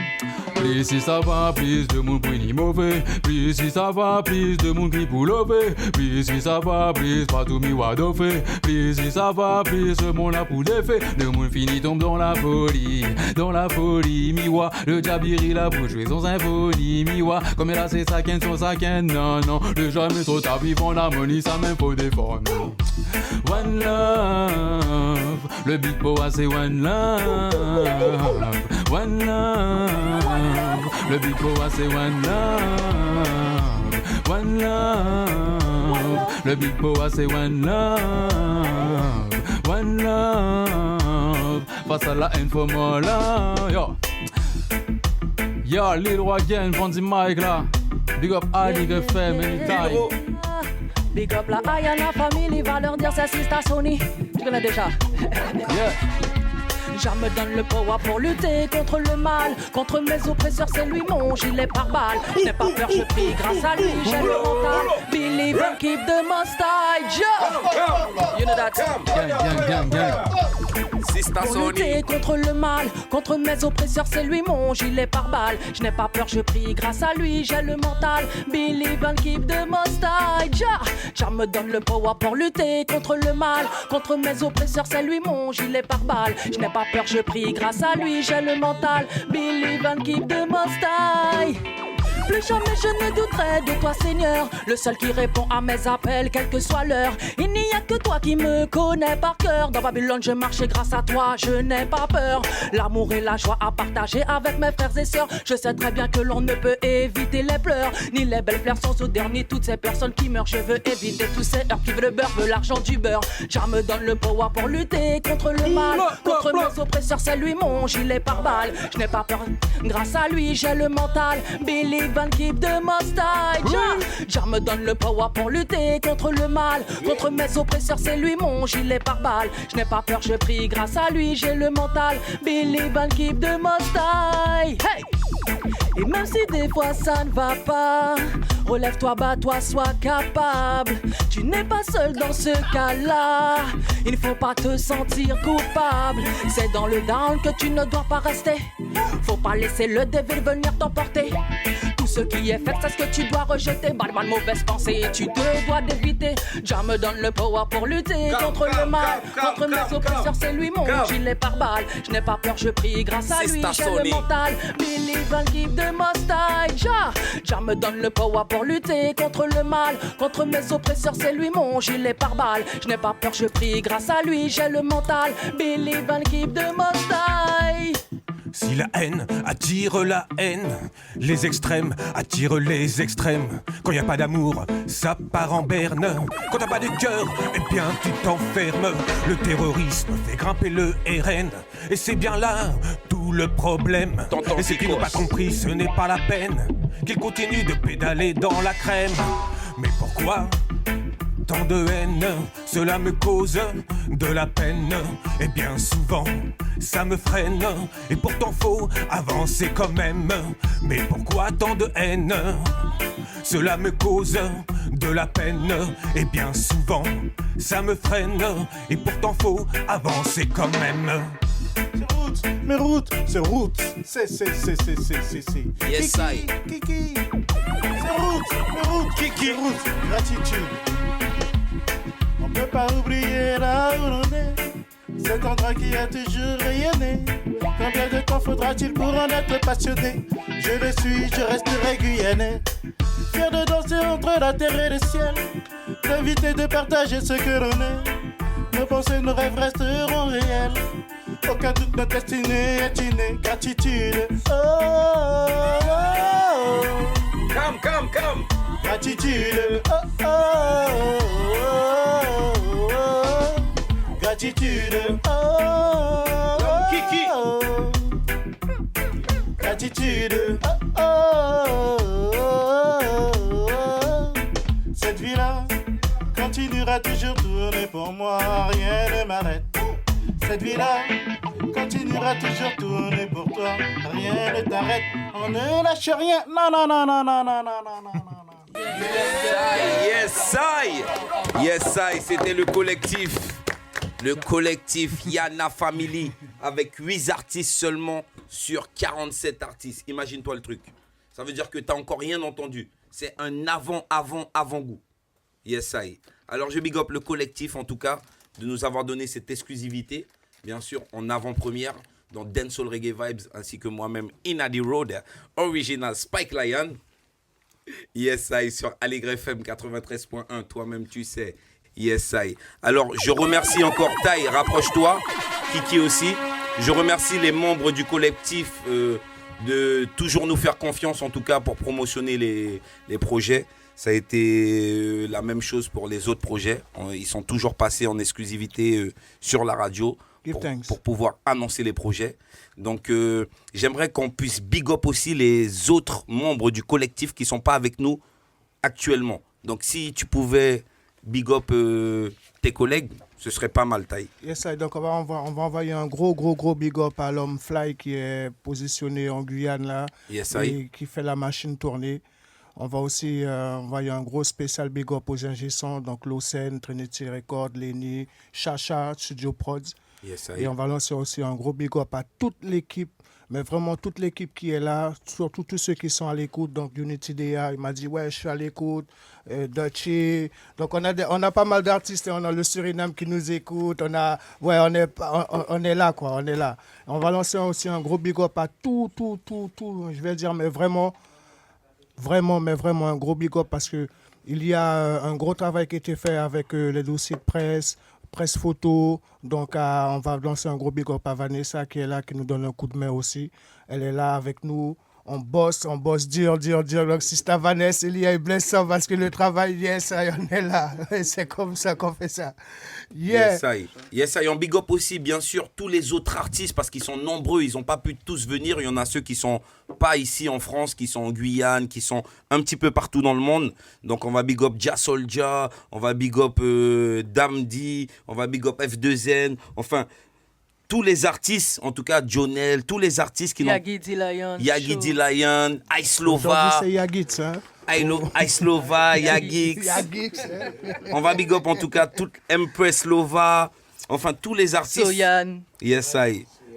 Plus si ça va, plus de monde pour ni mauvais. Plus si ça va, plus de monde qui pour lever. Plus si ça va, plus pas tout mi wa d'offre. Plus si ça va, plus ce monde là pour défait. Le monde fini tombe dans la folie. Dans la folie, miwa. Le diabiri là pour jouer son symphonie, miwa. Comme là c'est ça qu'un son ça qu'un non, non. Le jamais trop tard vivant l'harmonie, ça même faut défendre. One love. Le big power c'est one love. One love. Le big power c'est one love. One love. Le big power c'est one love. One love. Face à la haine faut moi là. Yo. Yo, Lil Roi Gang, Panty Mike là. Big up Ali FM anytime. Big up la Ayana Family, va leur dire c'est Sista Sony. Tu connais déjà. Yeah. Je me donne le power pour lutter contre le mal. Contre mes oppresseurs, c'est lui mon gilet pare-balles. Je n'ai pas peur, je prie grâce à lui, j'ai le mental. Believe and keep the mustache. You know that. Pour lutter contre le mal, contre mes oppresseurs, c'est lui mon gilet pare-balles. Je n'ai pas peur, je prie grâce à lui, j'ai le mental. Believe and keep the mustache. Je me donne le power pour lutter contre le mal. Contre mes oppresseurs, c'est lui mon gilet pare-balles. Je n'ai pas peur, je prie grâce à lui, j'ai le mental. Believe and keep the mustache. Plus jamais je ne douterai de toi Seigneur, le seul qui répond à mes appels quelle que soit l'heure. Il n'y a que toi qui me connais par cœur. Dans Babylone je marche et grâce à toi je n'ai pas peur. L'amour et la joie à partager avec mes frères et sœurs. Je sais très bien que l'on ne peut éviter les pleurs, ni les belles fleurs sans odeur, ni toutes ces personnes qui meurent. Je veux éviter tous ces heures qui veulent le beurre, veulent l'argent du beurre. Jah me donne le power pour lutter contre le mal. Contre mes oppresseurs c'est lui mon gilet pare-balles. Je n'ai pas peur, grâce à lui j'ai le mental. Believe and keep the mustache. Jah me donne le power pour lutter contre le mal. Contre mes oppresseurs c'est lui mon gilet pare-balles. Je n'ai pas peur, je prie grâce à lui, j'ai le mental. Believe and keep the mustache. Hey! Et même si des fois ça ne va pas, relève-toi, bats-toi, sois capable. Tu n'es pas seul dans ce cas-là. Il ne faut pas te sentir coupable. C'est dans le down que tu ne dois pas rester. Faut pas laisser le devil venir t'emporter. Tout ce qui est fait, c'est ce que tu dois rejeter. Badman, mauvaise pensée, tu te dois d'éviter. Jah me donne le power pour lutter contre le mal. Contre mes oppresseurs, c'est lui mon gilet pare-balles. Je n'ai pas peur, je prie grâce à lui, j'ai le mental. Believe and keep the mustache. Jah me donne le power pour lutter contre le mal. Contre mes oppresseurs, c'est lui mon gilet pare-balles. Je n'ai pas peur, je prie grâce à lui, j'ai le mental. Believe and keep the mustache. Si la haine attire la haine, les extrêmes attirent les extrêmes. Quand y a pas d'amour, ça part en berne. Quand t'as pas de cœur, eh bien tu t'enfermes. Le terrorisme fait grimper le RN. Et c'est bien là tout le problème. Et ceux qui n'ont pas compris, ce n'est pas la peine qu'ils continuent de pédaler dans la crème. Mais pourquoi tant de haine? Cela me cause de la peine. Et bien souvent, ça me freine. Et pourtant faut avancer quand même. Mais pourquoi tant de haine? Cela me cause de la peine. Et bien souvent, ça me freine. Et pourtant faut avancer quand même. Mes routes, c'est route. C'est. Yes, I. Kiki. C'est route, mes routes, Kiki. Route, gratitude. On peut pas oublier là où l'on est. Cet endroit qui a toujours rayonné. Combien de temps faudra-t-il pour en être passionné? Je le suis, je resterai guyanais. Fier de danser entre la terre et le ciel. D'inviter de partager ce que l'on est. Nos pensées, nos rêves resteront réels. Aucun doute, notre destinée est innée. Gratitude. Oh, oh, oh. Come. Gratitude. Oh, oh, oh, oh. Gratitude. Oh, Kiki. oh. Gratitude. Oh, oh, oh, oh. Cette vie-là continuera toujours tourner pour moi. Rien ne m'arrête. Cette vie-là continuera toujours tourner pour toi. Rien ne t'arrête. On ne lâche rien. Non. Yes, I. C'était le collectif. Le collectif Yana Family. Avec 8 artistes seulement sur 47 artistes. Imagine-toi le truc. Ça veut dire que tu n'as encore rien entendu. C'est un avant-goût. Yes, I. Alors je big up le collectif en tout cas de nous avoir donné cette exclusivité. Bien sûr, en avant-première dans Dancehall Reggae Vibes, ainsi que moi-même, Inna the Road, original Spike Lion. Yes, I, sur Allegre FM 93.1, toi-même tu sais. Yes, I. Alors, je remercie encore Tai, rapproche-toi, Kiki aussi. Je remercie les membres du collectif de toujours nous faire confiance, en tout cas, pour promotionner les projets. Ça a été la même chose pour les autres projets. Ils sont toujours passés en exclusivité sur la radio pour pouvoir annoncer les projets. Donc, j'aimerais qu'on puisse big up aussi les autres membres du collectif qui ne sont pas avec nous actuellement. Donc, si tu pouvais big up tes collègues, ce serait pas mal, Taï. Yes, donc on va envoyer un gros big up à l'homme Fly qui est positionné en Guyane là, et qui fait la machine tourner. On va aussi envoyer un gros spécial big up aux ingé-sons, donc Locen, Trinity Records, Lenny, Chacha, Studio Prods. Et on va lancer aussi un gros big up à toute l'équipe, mais vraiment toute l'équipe qui est là, surtout tous ceux qui sont à l'écoute. Donc Unity DA, il m'a dit ouais, je suis à l'écoute. Dutchy. Donc on a pas mal d'artistes, et on a le Suriname qui nous écoute. On est là quoi, on est là. On va lancer aussi un gros big up à tout, je vais dire, mais vraiment un gros big up parce que il y a un gros travail qui a été fait avec les dossiers de presse photo. Donc on va lancer un gros big up à Vanessa qui est là, qui nous donne un coup de main aussi. Elle est là avec nous. On bosse dur. Donc, si c'est Vanessa, il y a une blessure parce que le travail, yes, on est là. C'est comme ça qu'on fait ça. Yeah. Yes, on big up aussi, bien sûr, tous les autres artistes parce qu'ils sont nombreux. Ils n'ont pas pu tous venir. Il y en a ceux qui ne sont pas ici en France, qui sont en Guyane, qui sont un petit peu partout dans le monde. Donc, on va big up Ja Soulja, on va big up Damdi, on va big up F2N. Enfin, tous les artistes, en tout cas Jonel, tous les artistes qui Yagi D. Lion, Ice Lova. C'est Yagix, hein? Ice Lova, Yagix. On va big up en tout cas toute Empress Lova. Enfin, tous les artistes. Soyan. Yes,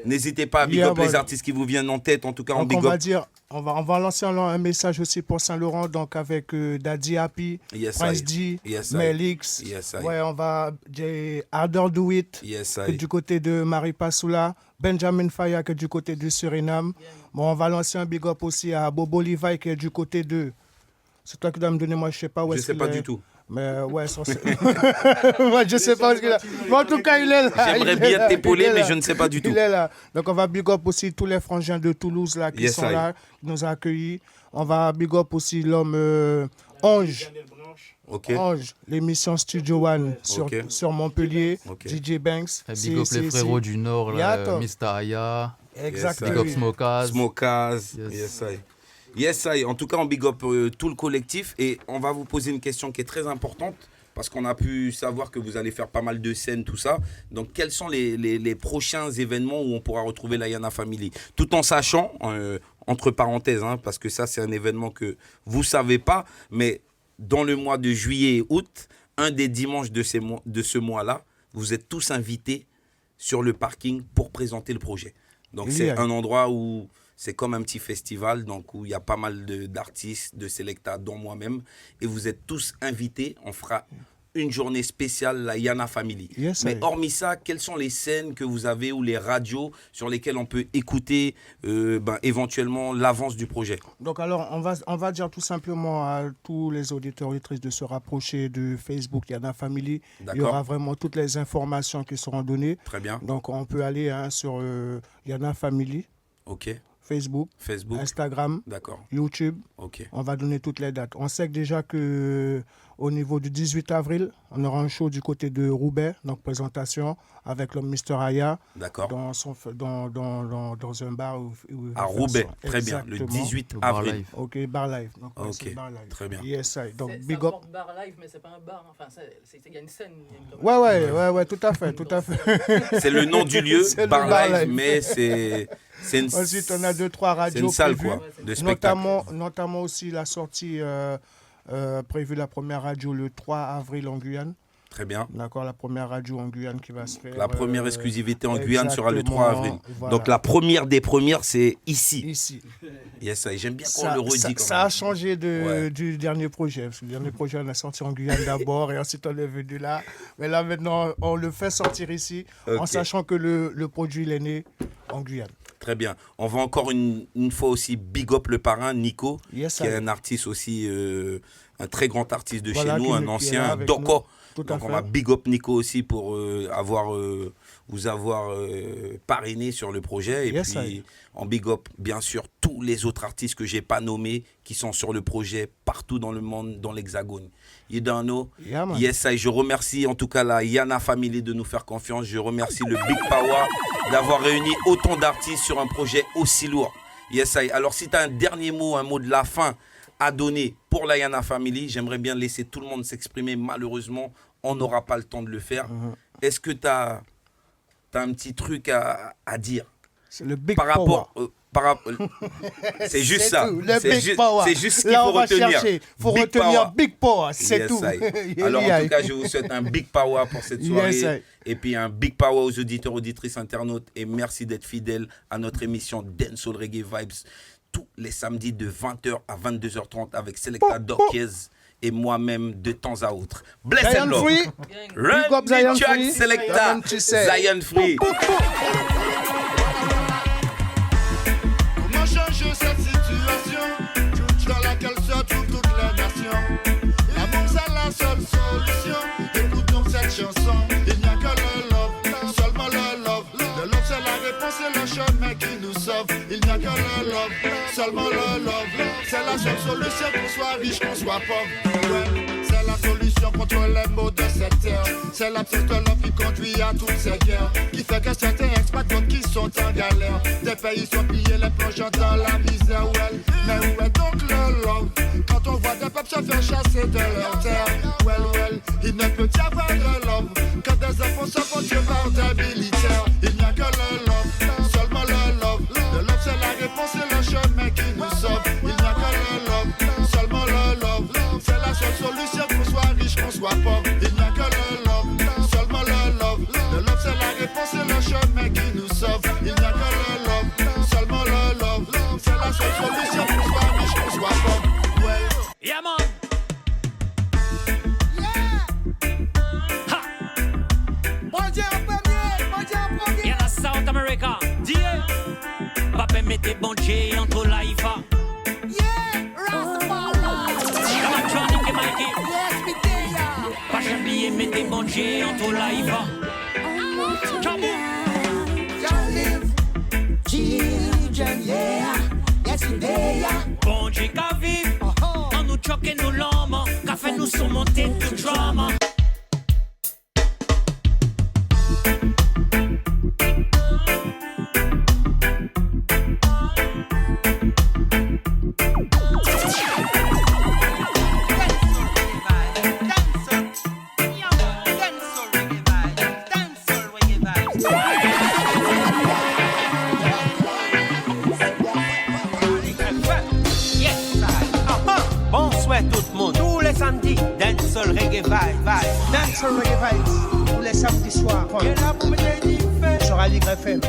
n'hésitez pas à big up les artistes qui vous viennent en tête. En tout cas, on big up. On va lancer un message aussi pour Saint-Laurent, donc avec Daddy Happy, Prince D, Melix. Ouais, on va Harder Do It, que du côté de Marie Passoula, Benjamin Faya, que du côté du Suriname. Bon, on va lancer un big up aussi à Bobo Levi, qui est du côté de... C'est toi qui dois me donner, moi je sais pas où est-ce qu'il est. Je sais pas du tout. Mais ouais, moi, je sais pas où est-ce qu'il est. Mais en tout cas, il est là. J'aimerais bien t'épauler, mais je ne sais pas du tout. Il est là. Donc on va big up aussi tous les frangins de Toulouse là, qui sont là, qui nous ont accueillis. On va big up aussi l'homme Ange. Ange, l'émission Studio One sur Montpellier, DJ Banks. Big up les frérots du Nord, Mr. Aya. Exactement. Big up Smokaz. Yes, en tout cas, on big up tout le collectif et on va vous poser une question qui est très importante parce qu'on a pu savoir que vous allez faire pas mal de scènes, tout ça. Donc, quels sont les prochains événements où on pourra retrouver la Yana Family? Tout en sachant, entre parenthèses, parce que ça, c'est un événement que vous ne savez pas, mais dans le mois de juillet et août, un des dimanches de ce mois-là, vous êtes tous invités sur le parking pour présenter le projet. Donc, c'est un endroit où... C'est comme un petit festival, donc où il y a pas mal d'artistes, de Selecta, dont moi-même. Et vous êtes tous invités. On fera une journée spéciale, la Yana Family. Mais hormis ça, quelles sont les scènes que vous avez ou les radios sur lesquelles on peut écouter éventuellement l'avance du projet? Donc alors, on va dire tout simplement à tous les auditeurs et auditrices de se rapprocher de Facebook Yana Family. Il y aura vraiment toutes les informations qui seront données. Très bien. Donc on peut aller sur Yana Family. Ok. Facebook, Instagram, YouTube. On va donner toutes les dates. On sait que déjà qu'au niveau du 18 avril, on aura un show du côté de Roubaix, donc présentation avec l'homme Mr. Aya. Dans un bar. À Roubaix, très bien, le 18 avril. Ok, bar live. Donc, bar live. Très bien. Yes, donc big up. Bar live, mais c'est pas un bar. Enfin, il y a une scène. Ouais, tout à fait. C'est le nom du lieu, bar live, mais c'est... Ensuite, on a 2-3 radios. C'est une salle, quoi, de spectacle. Notamment aussi la sortie prévue, la première radio le 3 avril en Guyane. Très bien. D'accord, la première radio en Guyane qui va se faire. La première exclusivité en Guyane sera le 3 avril. Voilà. Donc la première des premières, c'est ici. Ici. Yes, j'aime bien qu'on le redit. Ça a changé du dernier projet. Parce que le dernier projet, on a sorti en Guyane d'abord et ensuite on est venu là. Mais là maintenant, on le fait sortir ici en sachant que le produit il est né en Guyane. Très bien. On va encore une fois aussi big up le parrain, Nico, qui est un artiste aussi, un très grand artiste de chez nous, un ancien, Doko. Donc on va big up Nico aussi pour vous avoir parrainé sur le projet. Et puis on big up bien sûr tous les autres artistes que je n'ai pas nommés qui sont sur le projet partout dans le monde, dans l'Hexagone. You don't know. Je remercie en tout cas la Yana Family de nous faire confiance. Je remercie le Big Power d'avoir réuni autant d'artistes sur un projet aussi lourd. Alors si tu as un dernier mot, un mot de la fin à donner pour la Yana Family. J'aimerais bien laisser tout le monde s'exprimer. Malheureusement, on n'aura pas le temps de le faire. Est-ce que tu as un petit truc à dire? C'est le big par rapport, c'est juste ça. C'est juste ce qu'il faut retenir. Il faut retenir big power, c'est tout. Alors en tout cas, je vous souhaite un big power pour cette soirée. Et puis un big power aux auditeurs, auditrices, internautes. Et merci d'être fidèles à notre émission Dancehall Reggae Vibes tous les samedis de 20h à 22h30 avec Selecta Dorquez et moi-même de temps à autre. Bless and love. Run the track, Selecta. Zion Free. Comment changer cette situation dans laquelle se trouvent toutes les nations? L'amour c'est la seule solution. Écoutons cette chanson. Il n'y a que le love, seulement le love. Le love c'est la réponse et le chemin qui nous sauve. Il n'y a que le love, seulement le love. C'est la seule solution, qu'on soit riche, qu'on soit pauvre. Ouais, c'est la solution contre les maux de cette terre. C'est l'absence de love qui conduit à toutes ces guerres, qui fait que certains expats d'autres qui sont en galère. Des pays sont pillés, les plongeant dans la misère. Ouais, mais où est donc le love quand on voit des peuples se faire chasser de leur terre? Well, il ne peut y avoir de love quand des enfants se font tuer par des militaires. Il n'y a que le love, seulement le love. Le love c'est la réponse et le chemin qui nous sauve. Il n'y a que le love, seulement le love. C'est la seule solution, qu'on soit riche, qu'on soit pauvre. Il n'y a que le love, seulement le love. Le love c'est la réponse et le chemin qui nous sauve. Il n'y a que le love, seulement le love. C'est la seule solution, qu'on soit riche, qu'on soit pauvre. Ouais. Yeah, man. Yeah, la South America. Yeah. Papa mettez bon Dieu entre l'Aïfa. Yeah, Rastafari. Come on, Johnny, que Mikey. Yes, me there. Pas oublier mettez bon Dieu entre l'Aïfa. Come on. Children, yeah. Yes, me there. Bon Dieu qu'a vivre. On nous choque et nous l'homme. Qu'a fait nous surmonter tout drama. Dancehall Reggae Vibes. Dancehall Reggae Vibes. Tous les samedis soirs. Sur Aligre FM.